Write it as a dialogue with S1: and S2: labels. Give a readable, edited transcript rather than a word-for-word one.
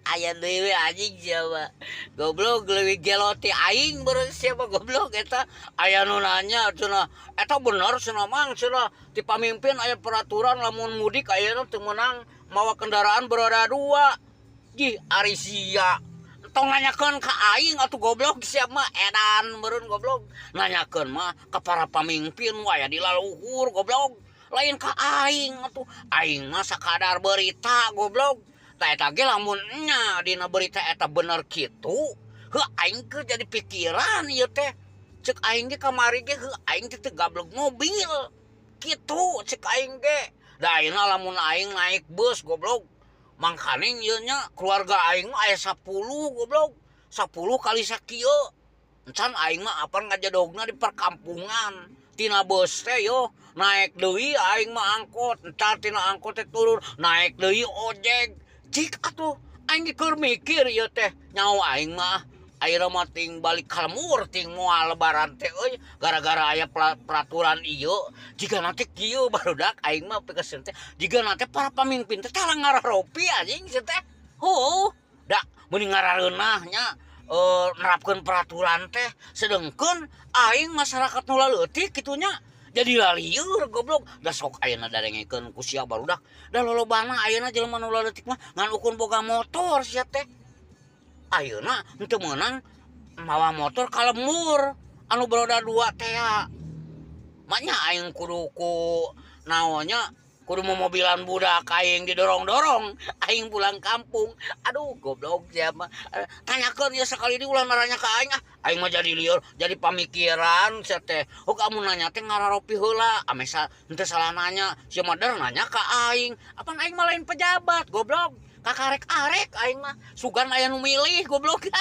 S1: Aya dewe anjing siapa goblok leuwih gelo ti aing beureun siapa goblok eta aya nu nanya cenah eta bener cenah mang cenah ti pamimpin aya peraturan lamun mudik ayeuna teu meunang mawa kendaraan beroda dua jih ari sia tong nanyakeun ka aing atuh goblok sia mah edan beureun goblok nanyakeun mah ka para pamimpin aya di laluhur goblok lain ka aing atuh aing mah sakadar berita goblok tah eta ge lamun nya dina berita eta bener kitu heuh aing ke jadi pikiran ieu teh ceuk aing ge kamari ge heuh aing teh teu gablek mobil kitu ceuk aing ge da ayeuna lamun aing naik bus goblok mangkane ieu nya keluarga aing mah aya 10 goblok 10 kali sakieu encan aing mah apaan ngajadogna di perkampungan tina bus teh yo naik deui aing mah angkot entar tina angkot teh turun naik deui ojek cik atuh aing keur mikir ieu teh nyawa aing mah ayeuna mah ting balik ka lemur ting moal lebaran teh euy gara-gara aya peraturan ieu jiga nanti kieu barudak aing mah pikeun teh jiga nanti para pamimpin teh tara ngararopi anjing teh heuh da mending ngarareunah nya nerapkeun peraturan teh sedengkeun aing masyarakat nu leutik kitunya jadi lalieur goblok da sok ayeuna darengekeun ku sia barudak da lolobana ayeuna jelema nu leutik mah ngan ukun boga motor sia teh ayeuna henteu meunang mawa motor ka lemur anu beroda dua teh maknya aing kudu ku naonnya kudu mobilan budak aing didorong-dorong aing pulang kampung aduh goblok siapa tanyakeun ya sekali di ulah naranya ka aing aing mah jadi lieur jadi pamikiran sia teh kamu nanya teh ngararopi heula amesa henteu salah nanya sia mah nanya ka aing apaan aing mah lain pejabat goblok kakarek-arek aing mah sugan aya nu milih goblok